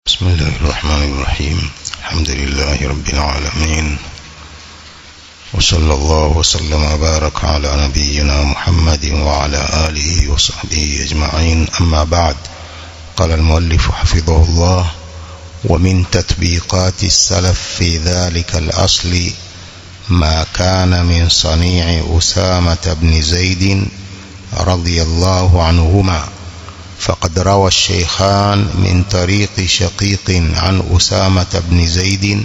بسم الله الرحمن الرحيم. الحمد لله رب العالمين، وصلى الله وسلم وبارك على نبينا محمد وعلى آله وصحبه أجمعين. أما بعد، قال المؤلف حفظه الله: ومن تطبيقات السلف في ذلك الأصل ما كان من صنيع أسامة بن زيد رضي الله عنهما. فقد روى الشيخان من طريق شقيق عن أسامة بن زيد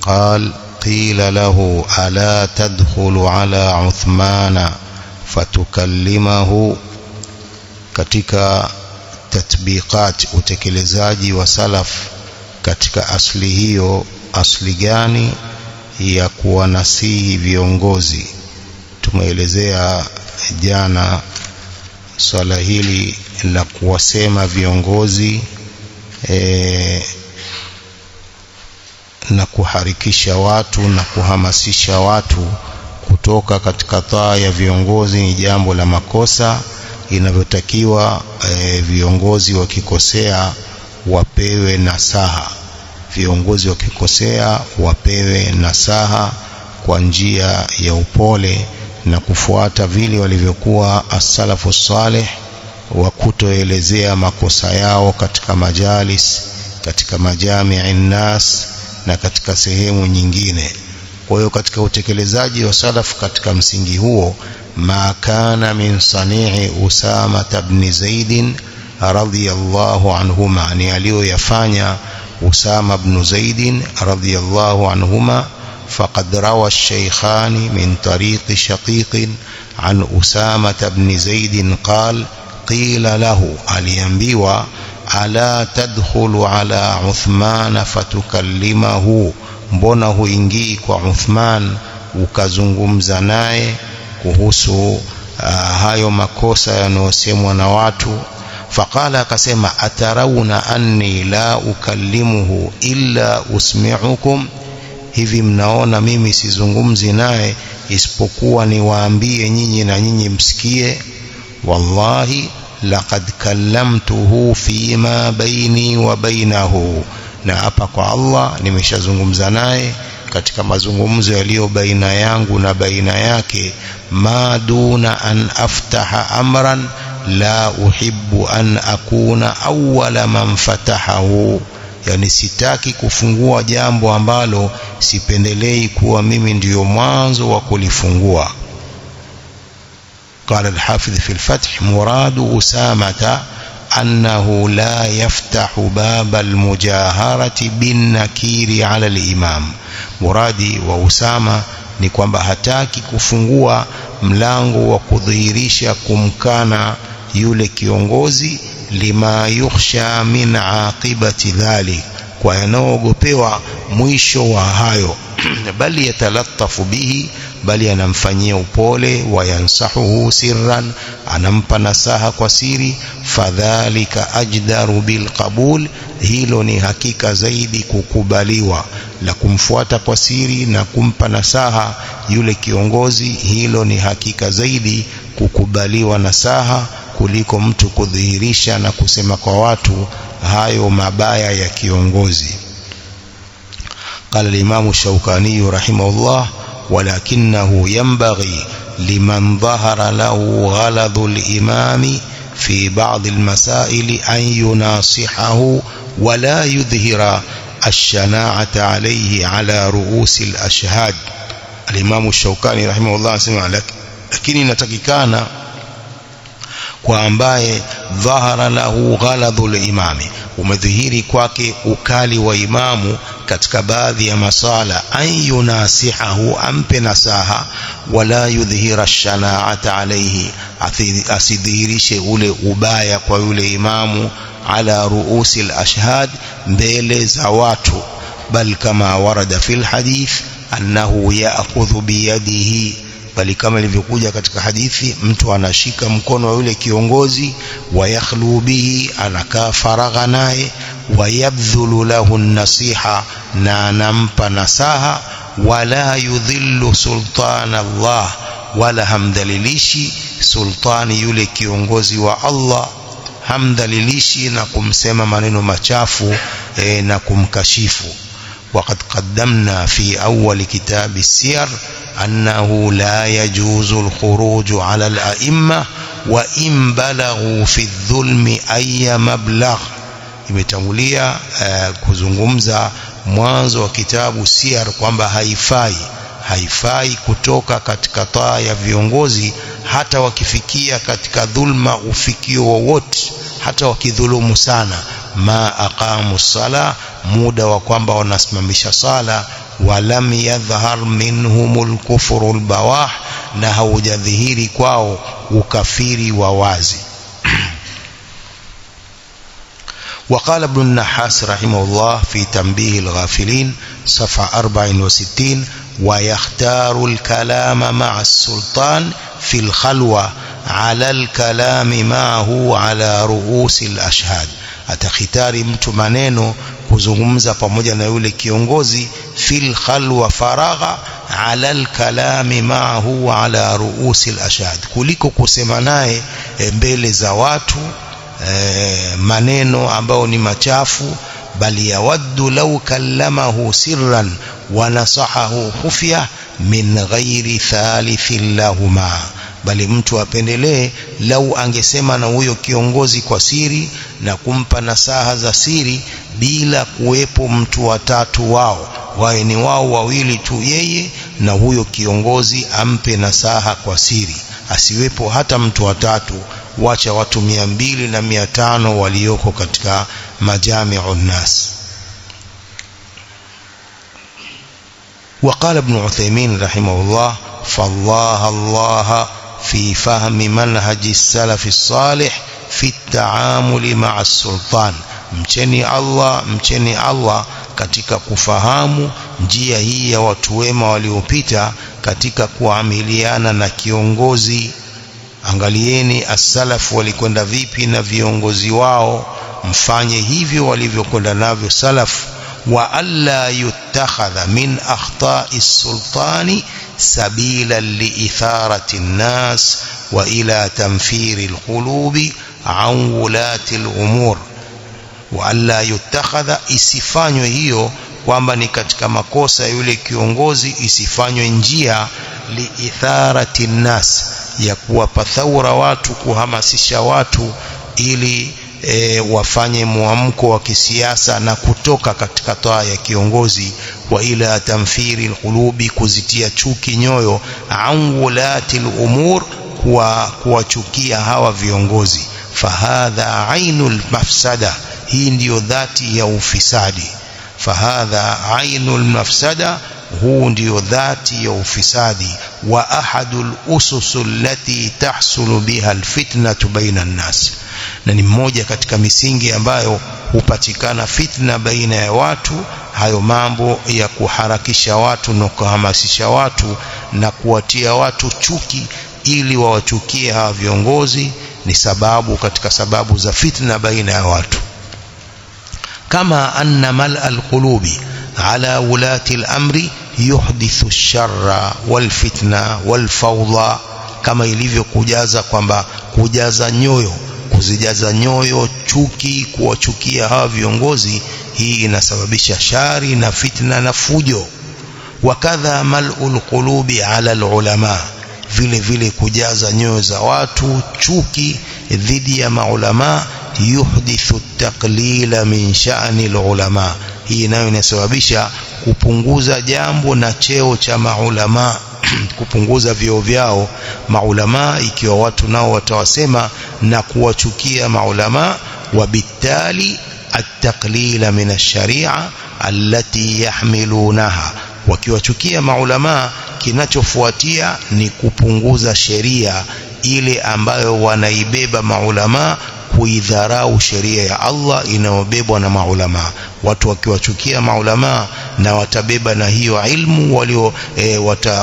قال: قيل له: ألا تدخل على عثمان فتكلمه. katika tatbiqat, utekelezaji wa salaf katika asli hiyo. Asli gani? Ya kuwanasihi viongozi. Tumeelezea jana swala hili la kuwasema viongozi na kuharikisha watu na kuhamasisha watu kutoka katika taa ya viongozi ni jambo la makosa. Inavyotakiwa viongozi wakikosea wapewe nasaha. Viongozi wakikosea wapewe nasaha kwa njia ya upole na kufuata vile walivyokuwa as-salafu salih, wa kutoelezea makosa yao katika majalis, katika majami'i nas na katika sehemu nyingine. Kwa hiyo katika utekelezaji wa salaf katika msingi huo, ma kana min sani'i Usama ibn Zaid radhiyallahu anhuma, ni aliyoyafanya Usama ibn Zaid radhiyallahu anhuma. فقد روى الشيخان من طريق شقيق عن أسامة بن زيد قال: قيل له، aliambiwa: ألا تدخل على عثمان فتكلمه, mbona huingii kwa Uthman ukazungumza naye kuhusu hayo makosa yanayosemwa na watu. Faqala, akasema: atarawna anni la ukallimuhu illa usmi'ukum, hivi mnaona mimi sizungumzi naye isipokuwa niwaambie nyinyi na nyinyi msikie? Wallahi laqad kallamtuhu fima baini wa bainahu, na hapa kwa Allah nimeshazungumza naye katika mazungumzo yaliyo baina yangu na baina yake. Ma duna an aftaha amran la uhibbu an akuna awwala man fatahahu, yani sitaki kufungua jambo ambalo sipendelei kuwa mimi ndiyo mwanzo wa kulifungua. قال الحافظ في الفتح: مراد أسامة أنه لا يفتح باب المجاهرة بالنكير على الإمام. مرادي وأسامة ni kwamba hataki kufungua mlango wa kudhihirisha kumkana yule kiongozi, lima yukhsha min aqibati dhalik, kwa yanoogopewa mwisho wa hayo. Bali yatalattafu bihi, bali anamfanyia upole. Wa yansahuhu sirran, anampa nasaha kwa siri. Fadhalika ajdaru bilqabul, hilo ni hakika zaidi kukubaliwa. La kumfuata kwa siri na kumpa nasaha yule kiongozi, hilo ni hakika zaidi kukubaliwa nasaha kuliko mtu kudhihirisha na kusema kwa watu hayo mabaya ya kiongozi. قال الإمام الشوكاني رحمه الله: ولكنه ينبغي لمن ظهر له غلظ الإمام في بعض المسائل أن يناصحه ولا يظهر الشناعة عليه على رؤوس الأشهاد. الإمام الشوكاني رحمه الله سمع لك، lakini inatakikana kwa ambaye dhahara lahu ghaladhul imami, umedhihiri kwake ukali wa imamu katika baadhi ya masala, an yunasihahu, ampe nasaha, wala yudhhira shanaata alayhi, asidhihirishe ule ubaya kwa yule imamu, ala ruusi al-ashhad, mbele za watu. Bal kama warada fil hadith annahu ya'khudhu biyadihi, bali kama ilivyokuja katika hadithi, mtu anashika mkono wa yule kiongozi, wa yakhlu bihi, anakaa faragha naye, wa yabdhulu lahu nasiha, na anampa nasaha. Wala yudhillu sultan Allah, wala hamdhalilishi sultani yule kiongozi wa Allah, hamdhalilishi na kumsema maneno machafu na kumkashifu. وقد قدمنا في أول كتاب السير أنه لا يجوز الخروج على الأئمة وإن بلغوا في الظلم أي مبلغ. imetangulia kuzungumza mwanzo wa kitabu Siyar kwamba haifai kutoka katika taa ya viongozi hata wakifikia katika dhulma ufikio wowote, hata wakidhulumu sana. Ma aqamu sala, muda wa kwamba wanasimamisha sala. Walam yadhhar minhumul kufrul bawah, na haujadhihiri kwao ukafiri wa wazi. وقال ابن النحاس رحمه الله في تنبيه الغافلين صفحة 64: ويختار الكلام مع السلطان في الخلوة على الكلام معه على رؤوس الأشهاد. atakhitari mtu maneno kuzungumza pamoja na yule kiongozi fil khalwa faragha ala alkalami ma'ahu ala ruusi alashhad, kuliko kusema naye mbele za watu maneno ambayo ni machafu. Bali yawaddu law kallamahu sirran wa nasahahu khufya min ghairi thalithin lahuma, bali mtu apendelee lau angesema na huyo kiongozi kwa siri na kumpa nasaha za siri bila kuwepo mtu watatu wao, wawe ni wao wawili tu, yeye na huyo kiongozi ampe nasaha kwa siri, asiwepo hata mtu watatu. Wacha watu 200 na 500 walioko katika majami'un nas. وقال ابن عثيمين رحمه الله: فالله الله في فهم منهج السلف الصالح في التعامل مع السلطان. mcheni Allah katika kufahamu njia hii ya watu wema waliopita katika kuamiliana na kiongozi. Angalieni as-salaf walikwenda vipi na viongozi wao, mfanye hivyo walivyokwenda navyo salaf. Wa alla yutakhadha min akhta'i sultani sabila liitharati an-nas wa ila tanfiri al-qulubi an wulati al-umur. Wa alla yutakhadha, isifanywe hiyo kwamba ni katika makosa yule kiongozi, isifanywe njia liitharati an-nas, ya kuwapa thaura watu, kuhamasisha watu ili wafanye muamko wa kisiasa na kutoka katika taa ya kiongozi. Wa ila tamfiri alqulubi, kuzitia chuki nyoyo. An wulati al-umur, kuwachukia hawa viongozi. Fahadha ainul mafsada, hii ndiyo dhati ya ufisadi. Fahadha ainul mafsada, huu ndiyo dhati ya ufisadi. Wa ahadul ususu allati tahsulu biha alfitnatu baina an-nas, na ni mmoja katika misingi ambayo hupatikana fitna baina ya watu. Hayo mambo ya kuharakisha watu na kuhamasisha watu na kuwatia watu chuki ili wawachukie hawa viongozi ni sababu katika sababu za fitna baina ya watu. Kama anna mal alqulubi ala wulati al-amri yuhdithu ash-sharra wal fitna wal fawda, kama ilivyo kujaza kwamba kuzijaza nyoyo chuki, kuwachukia hawa viongozi, hii inasababisha shari na fitna na fujo. Wakadha mal'ul qulubi ala al-ulama, vile vile kujaza nyoyo za watu chuki dhidi ya maulama, yuhdithu taqlila min sha'ni al-ulama, hii nayo inasababisha kupunguza jambo na cheo cha maulama, kupunguza vyeo vyao maulama, ikiwa watu nao watawasema na kuwachukia maulama. Wabitali at-taqlila min ash-shari'a allati yahmilunaha, wakiwachukia maulama kinachofuatia ni kupunguza sheria ile ambayo wanaibeba maulama, kuidharau sheria ya Allah inayobebwa na maulama. Watu wakiwachukia maulama na watabeba na hiyo ilmu walio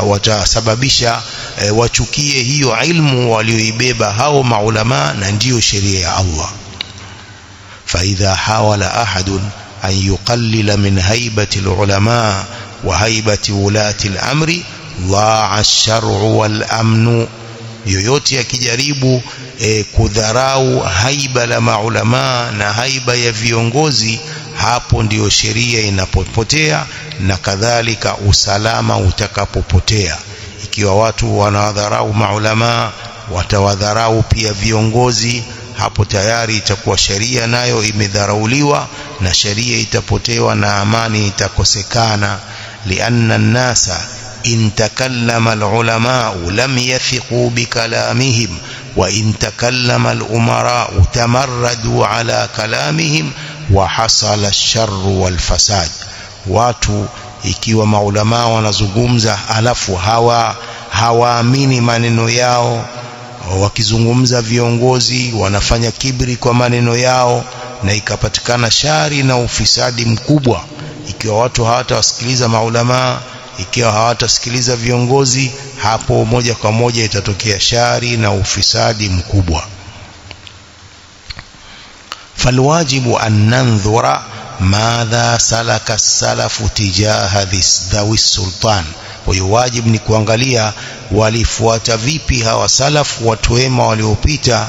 watasababisha wachukie hiyo ilmu walioibeba hao maulama, na ndiyo sheria ya Allah. فإذا حاول أحد أن يقلل من هيبة العلماء وهيبة ولاة الأمر ضاع الشرع والأمن. yoyote akijaribu kudharau haiba la maulama na haiba ya viongozi, hapo ndio sheria inapopotea na kadhalika usalama utakapopotea. Ikiwa watu wanawadharau maulama, watawadharau pia viongozi, hapo tayari itakuwa sheria nayo imedharauliwa na sheria itapotewa na amani itakosekana. Lianna an-nasa in takallama al-ulama lam yathiqu bikalamihim wa in takallama al-umara tamarradu ala kalamihim wa hasala ash-sharru wal-fasad. Watu ikiwa maulama wanazungumza alafu hawaamini maneno yao, wakizungumza viongozi wanafanya kibri kwa maneno yao, na ikapatikana shari na ufisadi mkubwa. Ikiwa watu hawatawasikiliza maulama, ikiwa hawatasikiliza viongozi, hapo moja kwa moja itatokea shari na ufisadi mkubwa. Falwajibu an nanzura madha salaka as-salafu tijaha dhawi sultan. Kwa hiyo wajibu ni kuangalia walifuata vipi hawa salafu, watu wema waliopita,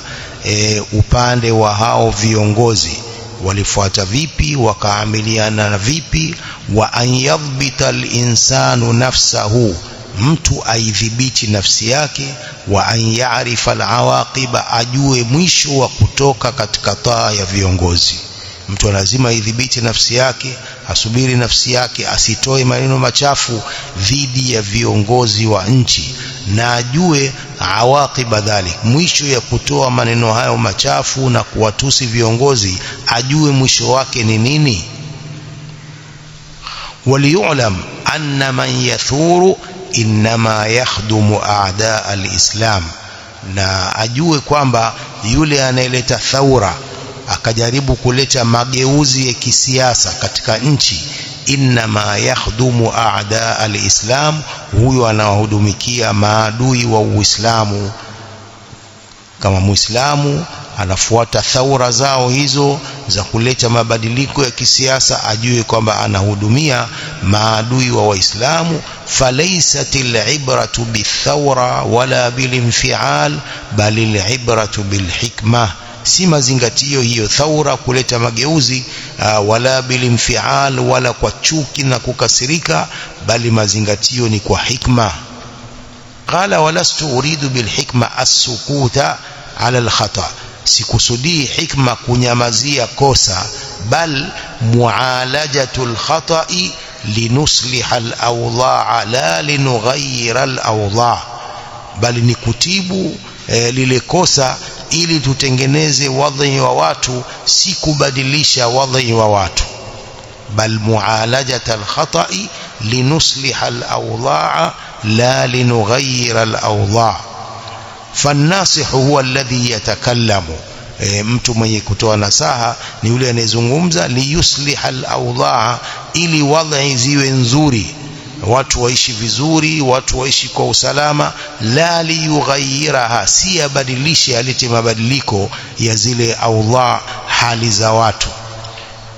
upande wa hao viongozi walifuata vipi, wakaamiliana na vipi. Wa an yadhbita al-insanu nafsahu, mtu aidhibiti nafsi yake. Wa an ya'rifa al-awaqiba, ajue mwisho wa kutoka katika taa ya viongozi. Mtu lazima aidhibiti nafsi yake, asubiri nafsi yake, asitoe maneno machafu dhidi ya viongozi wa nchi, na ajue awaqiba dhalik, mwisho ya kutoa maneno hayo machafu na kuwatusi viongozi, ajue mwisho wake ni nini. Waliyu'lam anna man yathuru inma yakhdumu a'da al-islam, na ajue kwamba yule anayeleta thaura, akajaribu kuleta mageuzi ya kisiasa katika nchi, inma yakhdumu a'da al-islam, huyo anawahudumikia maadui wa Uislamu. Kama Muislamu anafuata thaura zao hizo za kuleta mabadiliko ya kisiasa, ajue kwamba anahudumia maadui wa Waislamu. Falaisatil ibratu bithawra wala bilinfial balil ibratu bilhikma, si mazingatio hiyo thaura kuleta mageuzi, wala bilinfial, wala kwa chuki na kukasirika, bali mazingatio ni kwa hikma. Qala walastu uridu bilhikma as-sukuta ala al-khata, sikusudii hikma kunyamazia kosa, bal mualajatul khata'i linusliha al-awdha'a la linughayira al-awdha', bali ni kutibu lile kosa ili tutengeneze wadhi wa watu, si kubadilisha wadhi wa watu. Bal mualajatul khata'i linusliha al-awdha'a la linughayira al-awdha'. فالناصح هو الذي يتكلم، mtu mwenye kutoa nasaha ni yule anayezungumza, liyusliha al-awdha'a, ili wadhi ziwe nzuri, watu waishi vizuri, watu waishi kwa usalama. La liyughayyiraha, si abadilishe, alete mabadiliko ya zile awdha, hali za watu.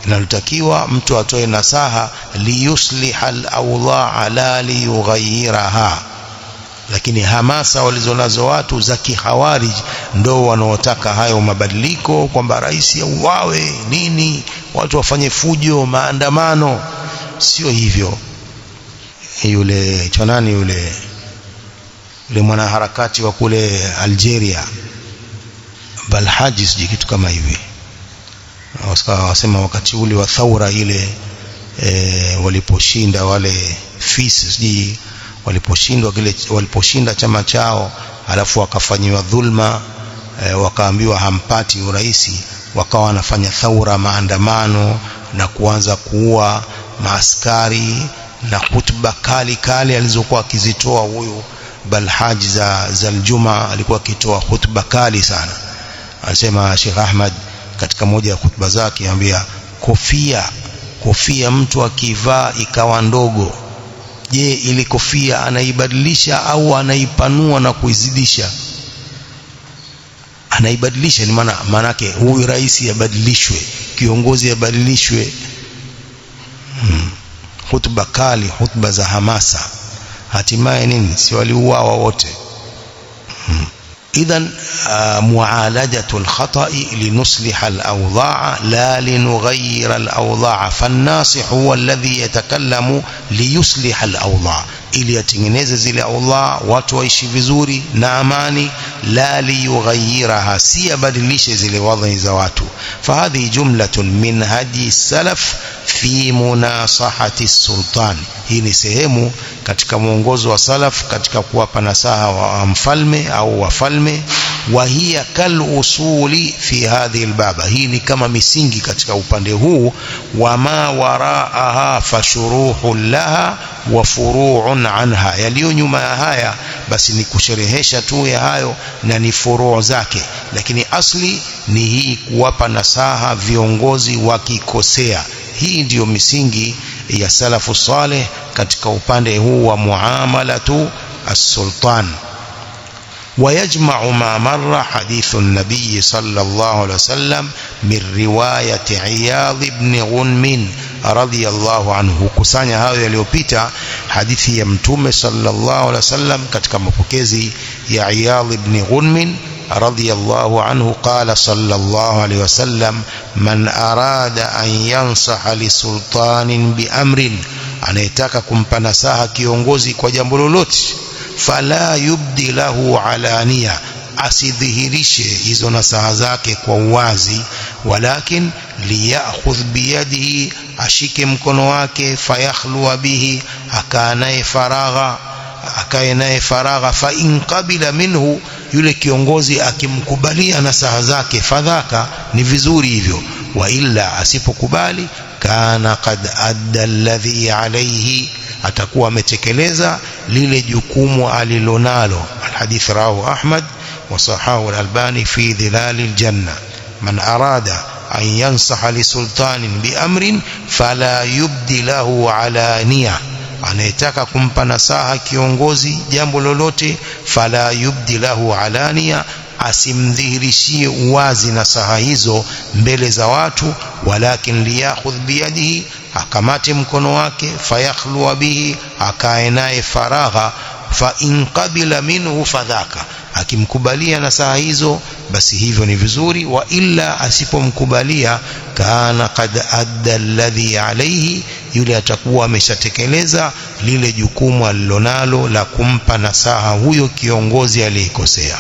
Inatakiwa mtu atoe nasaha liyusliha al-awdha'a la liyughayyiraha. Lakini hamasa walizonazo watu za kihawarij ndo wanaotaka hayo mabadiliko, kwamba rais auawe nini, watu wafanye fujo, maandamano. Sio hivyo. Yule chonani yule mwanaharakati wa kule Algeria, Balhajis, kitu kama hivi, wasema wakati ule wa thaura ile, waliposhinda wale fisi, waliposhinda chama chao, alafu wakafanyiwa dhulma, wakaambiwa hampati uraisi, wakawa wanafanya thaura, maandamano, na kuanza kuua maaskari, na hutuba kali alizokuwa akizitoa huyu Balhaj za Aljuma, alikuwa akitoa hutuba kali sana. Anasema Sheikh Ahmad katika moja ya hutuba zake, anambia kofia mtu akivaa ikawa ndogo, je, ile kofia anaibadilisha au anaipanua na kuizidisha? Anaibadilisha. Ni maana yake huyu rais abadilishwe, kiongozi abadilishwe. Hutuba kali, hutuba za hamasa, hatimaye nini? Si waliuawa wote. إذن معالجة الخطأ لنصلح الأوضاع لا لنغير الأوضاع. فالناصح هو الذي يتكلم ليصلح الأوضاع ili yatengeneze zile awdha watu waishi vizuri na amani, la liyughayyiraha, si abadilishe zile wadhi za watu. Fahadhi jumlatun min hadi salaf fi munasahati sultan. Hii ni sehemu katika mwongozo wa salaf katika kuwapa nasaha wa mfalme au wafalme. Wa hiya kal usuli fi hadhihi albaba, hii ni kama misingi katika upande huu. Wa ma waraaha fashuruhu laha wa furu'un anha, yaliyo nyuma ya haya basi ni kusherehesha tu ya hayo na ni furuu zake, lakini asli ni hii kuwapa nasaha viongozi wakikosea. Hii ndiyo misingi ya salafu saleh katika upande huu wa muamalatu as-sultan. ويجمع ما مر حديث النبي صلى الله عليه وسلم من رواية عياض بن غنم رضي الله عنه. kusanya hayo yaliyopita hadithi ya mtume sallallahu alaihi wasallam katika mapokezi ya Iyadh ibn Ghunm رضي الله عنه قال صلى الله عليه وسلم من أراد أن ينصح لسلطان بأمر, anayetaka kumpa nasaha kiongozi kwa jambo lolote, fala yubdi lahu alaniya, asidhihirishe hizo nasaha zake kwa uwazi, walakin liyakhudh biyadihi, ashike mkono wake, fayakhluwa bihi, akae naye faragha. Fa in qabila minhu, yule kiongozi akimkubalia nasaha zake, fadhaka, ni vizuri hivyo. Wa illa, asipokubali, kana qad adda alladhi alayhi, atakuwa ametekeleza lile jukumu alilonalo. Alhadith rawahu Ahmad wa sahahu al-Albani fi dhilal al-janna. Man arada an yansaha li sultanin bi amrin fala yubdi lahu alaniya, anayetaka kumpa nasaha kiongozi jambo lolote, fala yubdi lahu alaniya, asimdhihirishie uwazi nasaha hizo mbele za watu, walakin liyakhudh biyadihi, akamate mkono wake, fayakhluwa bihi, akae naye faragha. Fa in qabila minhu fadhaka, akimkubalia nasaha hizo basi hivyo ni vizuri. Wa illa, asipomkubalia, kana qad adda alladhi alayhi, yule atakuwa ameshatekeleza lile jukumu alilonalo la kumpa nasaha huyo kiongozi aliyekosea.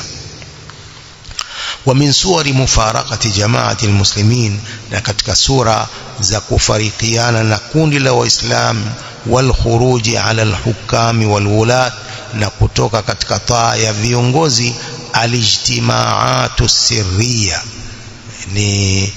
ومن صور مفارقة جماعة المسلمين, na katika sura za kufarikiana na kundi la waislamu, والخروج على الحكام والولاة, na kutoka katika taa ya viongozi, alijtimaatu sirriya, ni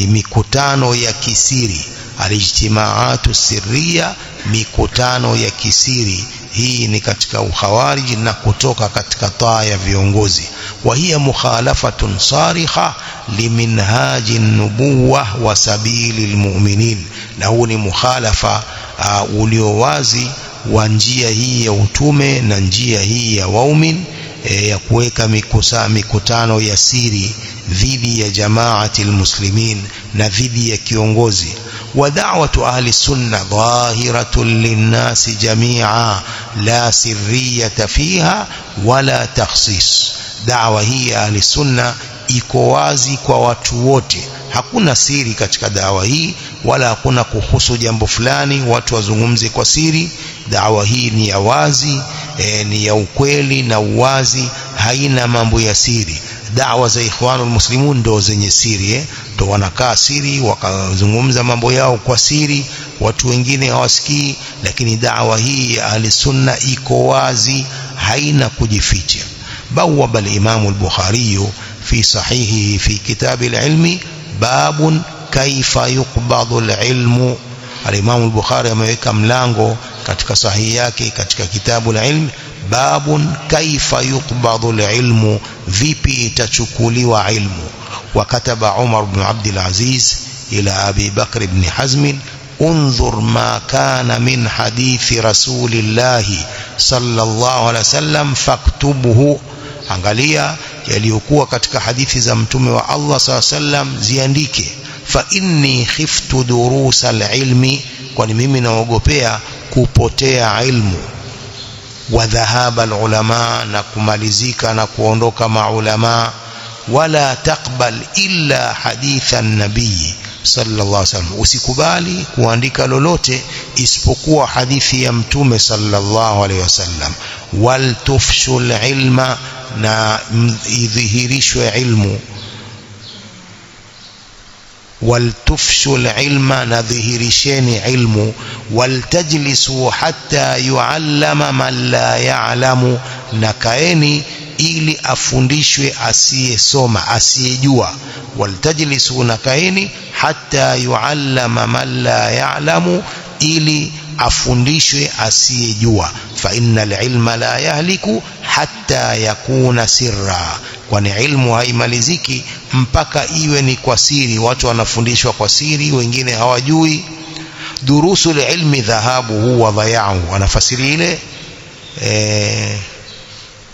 mikutano ya kisiri. Alijtimaatu sirriya, mikutano ya kisiri. Hii ni katika ukhawarij na kutoka katika taa ya viongozi. Wa hiya mukhalafatun sarikha liminhaji an-nubuwah wa sabili al-mu'minin, na huu ni mukhalafa ulio wazi wa njia hii ya utume na njia hii ya waumin, ya kuweka mikutano ya siri dhidi ya jamaati al-muslimin na dhidi ya kiongozi. ودعوة أهل السنة ظاهرة للناس جميعا لا سرية فيها ولا تخصيص. دعوة هي أهل السنة iko wazi kwa watu wote, hakuna siri katika dawa hii, wala hakuna kuhusu jambo fulani watu wazungumze kwa siri. Dawa hii ni ya wazi, ni ya ukweli na uwazi, haina mambo ya siri. Dawa za Ikhwanul Muslimun ndo zenye siri, ndo wanakaa siri wakazungumza mambo yao kwa siri, watu wengine hawasikii. Lakini dawa hii ya Ahli Sunna iko wazi, haina kujificha. بوب الإمام البخاري في صحيحه في كتاب العلم باب كيف يقبض العلم. الإمام البخاري ameweka mlango katika sahihi yake katika kitabu al-ilm, babun kaifa yuqbadhu al-ilmu, vipi itachukuliwa ilmu. Wakataba Umar ibn Abdul Aziz ila Abi Bakr ibn Hazm, انظر ما كان من حديث رسول الله صلى الله عليه وسلم فاكتبه, angalia yaliyokuwa katika hadithi za mtume wa Allah sallallahu alaihi wasallam, ziandike. Fa inni khiftu durus al-ilmi, kwani mimi naogopea kupotea ilmu. wa dhahaba alulama, na kumalizika na kuondoka maulama. Wala taqbal illa haditha nabii sallallahu alaihi wasallam, usikubali kuandika lolote isipokuwa hadithi ya mtume sallallahu alaihi wasallam. Wal tufshul ilma, na idhihirishwe ilmu. Wal tufshul ilma, na dhihirisheni ilmu. Wal tajlisu hatta yuallama man la ya'lamu, na kaeni ili afundishwe asiyesoma, asiyejua. Wal tajlisu, na kaeni hatta yuallama man la ya'lamu, ili afundishwe asiyejua. Fa innal ilma la yahliku hatta yakuna sirra, kwani ilmu haimaliziki mpaka iwe ni kwa siri. Watu wanafundishwa kwa siri, wengine hawajui. Durusul ilmi dhahabuhu wa dhaya'uhu, anafasiri ile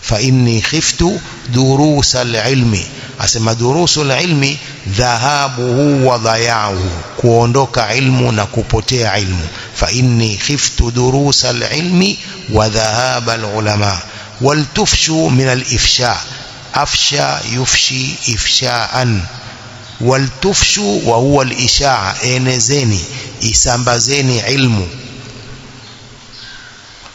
fa inni khiftu durusal ilmi, asema durusul ilmi dhahabuhu wa dhaya'uhu, kuondoka ilmu na kupotea ilmu. Fa inni khiftu durusal ilmi wa dhahaba alulama. Wal tufshu min alifsha, afsha yufshi ifsha'an. Wal tufshu wa huwa alisha'a, enezeni, isambazeni ilmu.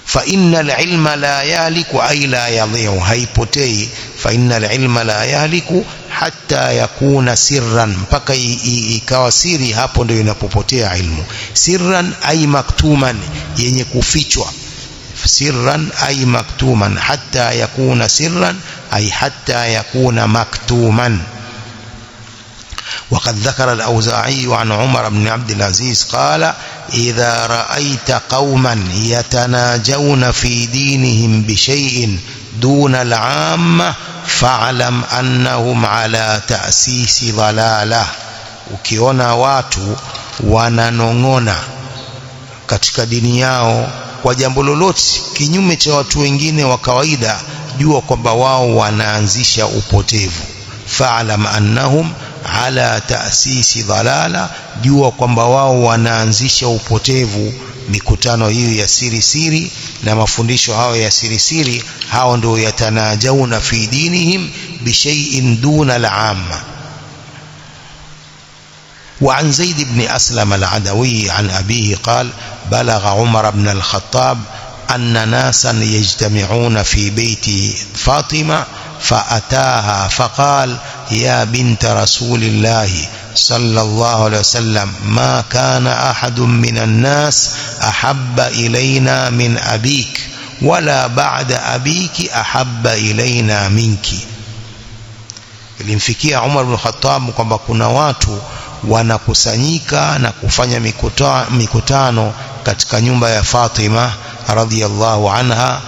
Fa innal ilma la yahliku ay la yadhi'u, haipotei. Fa innal ilma la yahliku hatta yakuna sirran, mpaka ikawa siri, hapo ndio inapopotea ilmu. Sirran ay maktuman, yenye kufichwa. Sirran ay maktuman, hatta yakuna sirran ay hatta yakuna maktuman. وقد ذكر الأوزاعي عن عمر بن عبد العزيز قال: إذا رأيت قوما يتناجون في دينهم بشيء دون العامة فاعلم أنهم على تأسيس ضلالة. ukiona watu wananong'ona katika dini yao kwa jambo lolote kinyume cha watu wengine wa kawaida, jua kwamba wao wanaanzisha upotevu. fa'lam annahum ala ta'sisi dhalala, jua kwamba wao wanaanzisha upotevu. Mikutano hiyo ya siri siri na mafundisho hayo ya siri siri, hao ndio yatanajauna fi dinihim bishay'in duna al-amma. وعن زيد بن أسلم العدوي عن أبيه قال: بلغ عمر بن الخطاب أن ناسا يجتمعون في بيت فاطمة فأتاها فقال: يا بنت رسول الله صلى الله عليه وسلم، ما كان أحد من الناس أحب إلينا من أبيك، ولا بعد أبيك أحب إلينا منك. Ilimfikia Umar ibn Khattab kwamba kuna watu wanakusanyika na kufanya mikutano katika nyumba ya Fatima radhiyallahu anha.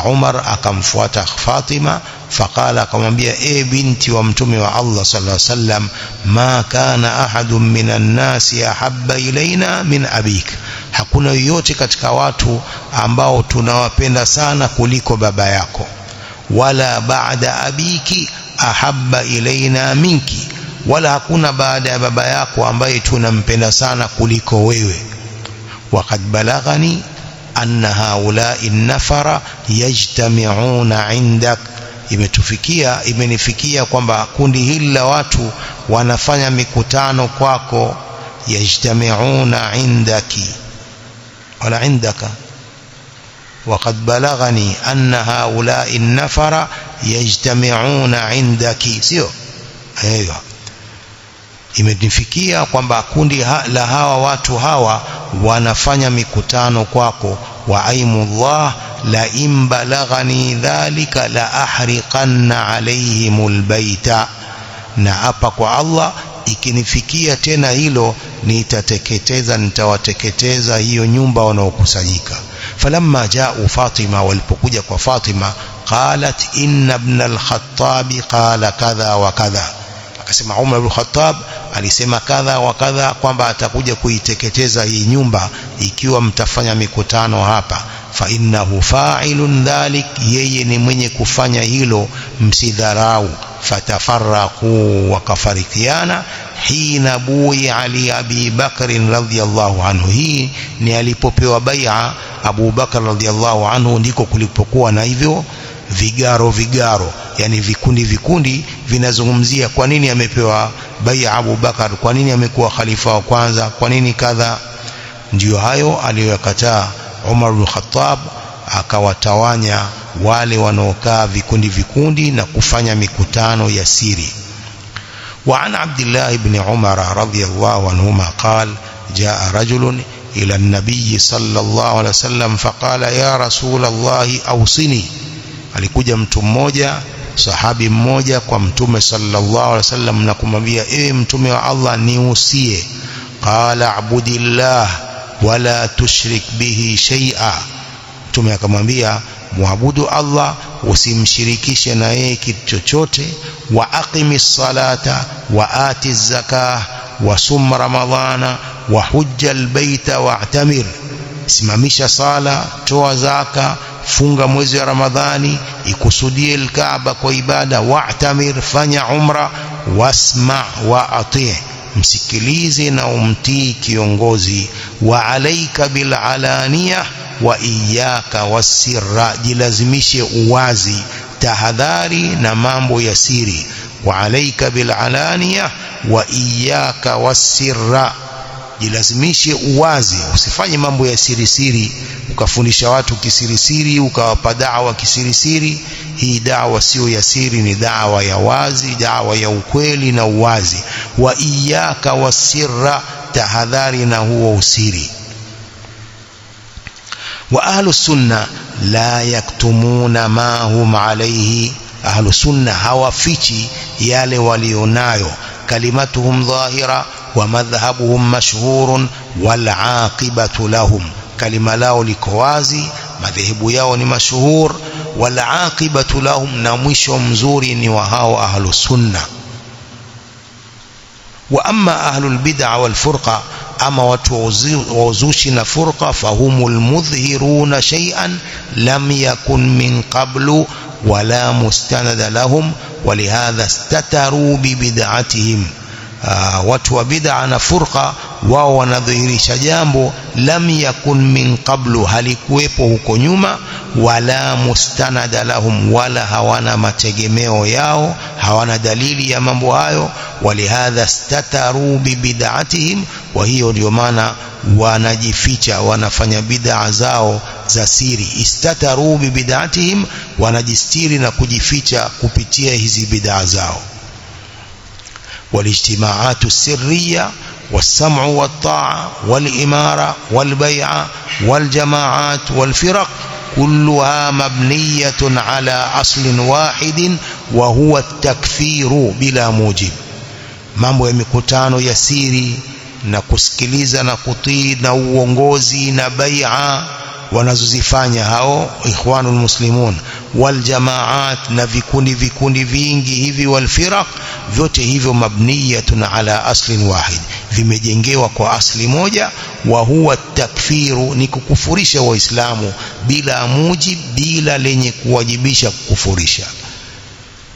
Umar akamfuata Fatima, faqala, akamwambia: e binti wa mtume wa Allah sallallahu alaihi wasallam, ma kana ahadun minan nasi ahabba ilaina min abik, hakuna yoyote katika watu ambao tunawapenda sana kuliko baba yako. Wala baada abiki ahabba ilaina minki, wala hakuna baada ya baba yako ambaye tunampenda sana kuliko wewe. Waqad balaghani anna haula'i nafara yajtami'una 'indak, imenifikia kwamba kundi hili la watu wanafanya mikutano kwako. Yajtami'una 'indaki wala 'indaka. Waqad balaghani anna haula'i nafara yajtami'una 'indaki, sio aiyo, imenifikia kwamba kundi la hawa watu hawa wanafanya mikutano kwako. Wa aimullah la in balaghani dhalika la ahriqanna alayhimul baita, na hapa kwa Allah, ikinifikia tena hilo nitawateketeza hiyo nyumba wanaokusanyika. Falamma ja'u Fatima, walipokuja kwa Fatima, qalat inna ibn al-Khattab qala kadha wa kadha, akasema Umar ibn Khattab alisema kadha wa kadha, kwamba atakuja kuiteketeza hii nyumba ikiwa mtafanya mikutano hapa. Fa innahu fa'ilun dhalik, yeye ni mwenye kufanya hilo, msidharau. Fatafarraqu, wakafarikiana. hina bui ali Abi Bakr radhiyallahu anhu. Hii ni alipopewa bai'a Abu Bakar radhiyallahu anhu, ndiko kulipokuwa na hivyo vigaro, yani vikundi vinazungumzia kwa nini amepewa bai'a Abu Bakar, kwa nini amekuwa khalifa wa kwanza, kwa nini kadha. Ndio hayo aliyokataa Umar bin Khattab, akawatawanya wale wanaokaa vikundi na kufanya mikutano ya siri. وعن عبد الله بن عمر رضي الله عنهما قال جاء رجل إلى النبي صلى الله عليه وسلم فقال يا رسول الله أوصني. alikuja mtu mmoja, sahabi mmoja kwa mtume sallallahu alaihi wasallam na kumwambia, ewe mtume wa Allah, niusie. qala abudillah wala tushrik bihi shay'a. Mtume akamwambia, muabudu Allah, usimshirikishe na yeye kitu chochote. wa aqimis salata wa atiz zakah wa sum ramadhana wa hujjal baita wa'tamir. Simamisha sala, toa zaka, funga mwezi wa Ramadhani, ikusudie al-Kaaba kwa ibada, wa'tamir, fanya umra, wasma wa ati, msikilize na umtii kiongozi. wa alayka bil alaniya wa iyyaka wasirra, jilazimishe uwazi, tahadhari na mambo ya siri. wa alayka bil alaniya wa iyyaka wasirra, jilazimishe uwazi, usifanye mambo ya siri, ukafundisha watu kisirisiri, ukawapa da'wa kisirisiri. Hii da'wa sio ya siri, ni da'wa ya wazi, da'wa ya ukweli na uwazi. wa iyyaka wasirra, tahadhari na huo usiri. wa ahlu sunna la yaktumuna ma hum alayhi, ahlu sunna hawafichi yale walionayo. kalimatuhum dhahira wa madhhabuhum mashhurun wal aqibatu lahum, kalima lao liko wazi, madhehebu yao ni mashhur, wal aqibatu lahum, na mwisho mzuri ni wa hao ahlu sunna. wa amma ahlul bid'a wal furqa, ama watu wa uzushi na furqa, fahumul mudhhiruna shay'an lam yakun min qablu wala mustanada lahum walihadha istataru bibid'atihim. watu wa bid'a na furqa wao wanadhihirisha jambo lam yakun min qablu, halikuwepo huko nyuma, wala mustanada lahum, wala hawana mategemeo yao, hawana dalili ya mambo hayo. walihadha istataru bibid'atihim, wa hiyo ndio maana wanajificha, wanafanya bid'a zao za siri. istataru bibid'atihim, wanajistiri na kujificha kupitia hizi bid'a zao. والاجتماعات السرية والسمع والطاعة والإمارة والبيعة والجماعات والفرق كلها مبنية على أصل واحد وهو التكفير بلا موجب. mambo ya mikutano ya siri na kusikiliza na kutii na uongozi na bai'a wanazozifanya hao ikhwanul muslimun, wal jamaat, na vikundi vingi hivi, wal firaq, vyote hivyo mabniyatun ala aslin wahid, vimejengewa kwa asli moja. wa huwa takfiru, ni kukufurisha waislamu, bila mujib, bila lenye kuwajibisha kukufurisha.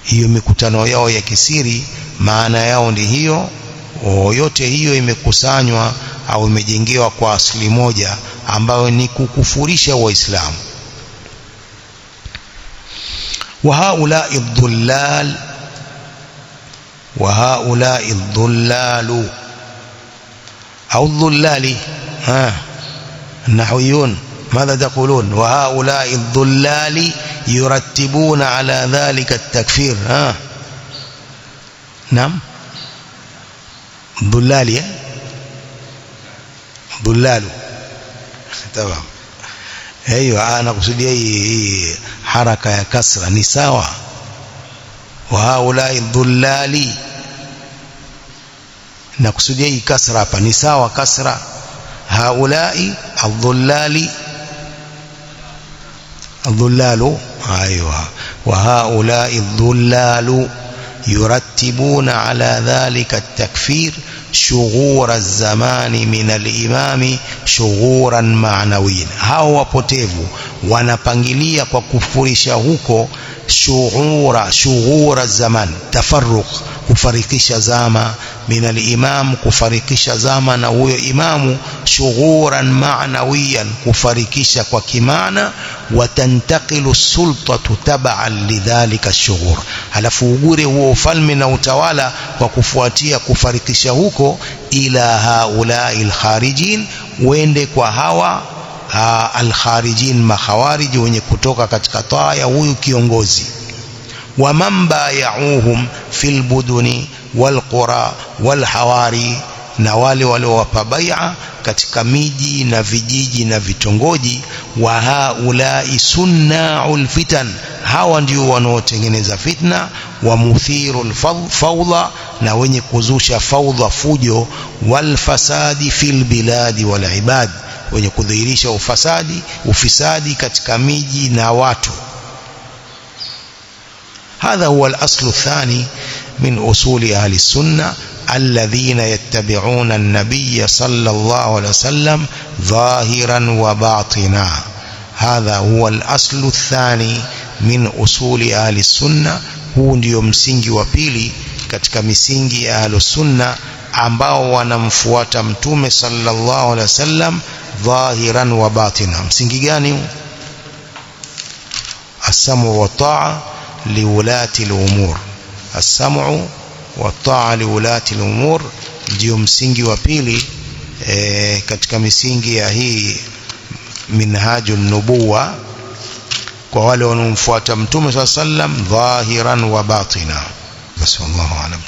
Hiyo mikutano yao ya kisiri, maana yao ndi hiyo. Yote hiyo imekusanywa au imejengewa kwa asli moja, ambayo ni kukufurisha waislamu. wa haula'i dhullal au dhullali, nahwiyun ماذا تقولون؟ وهؤلاء الضلال يرتبون على ذلك التكفير. نعم، ضلال تمام. ايوه انا اقصد hii haraka ya kasra ni sawa. وهؤلاء الضلال, nakusudia hii kasra hapa ni sawa, kasra. هؤلاء الضلال ايوه. وهؤلاء الضلال يرتبون على ذلك التكفير شغور الزمان من الإمام شغورا معنويا. hao wapotevu wanapangilia kwa kufurisha huko shughura zaman, tafarruq, kufarikisha zama, min al-imam, kufarikisha zama na huyo imamu, shughuran ma'nawiyan, kufarikisha kwa kimaana, watantaqilu sultatu tab'an lidhalika ash-shughur, halafu ugure huo ufalme na utawala kwa kufuatia kufarikisha huko, ila haulai al-kharijin, wende kwa hawa al-kharijin, makhawarij, wenye kutoka katika taa ya huyu kiongozi. Wa man bay'uhum fil buduni wal qura wal hawari, na wale waliowapa bai'a katika miji na vijiji na vitongoji. Wa haulai sunna'ul fitan, hawa ndio wanaotengeneza fitna. Wa muthirul fawda, na wenye kuzusha fawdha, fujo. Wal fasadi fil biladi wal ibad, wenye kudhihirisha ufisadi katika miji na watu. هذا هو الأصل الثاني من أصول أهل السنة الذين يتبعون النبي صلى الله عليه وسلم ظاهرا وباطنا. هذا هو الأصل الثاني من أصول أهل السنة. huu ndio msingi wa pili katika misingi ya Ahlus Sunna ambao wanamfuata Mtume sallallahu alaihi wasallam dhahiran wa batina. Msingi gani? as-sam'u wa ta'a liwulati al-umur. As-sam'u wa ta'a liwulati al-umur ndio msingi wa pili katika misingi ya hii minhajun nubuwa, kwa wale wanaomfuata Mtume sallallahu alaihi wasallam dhahiran wa batina. Basi wallahu a'lam.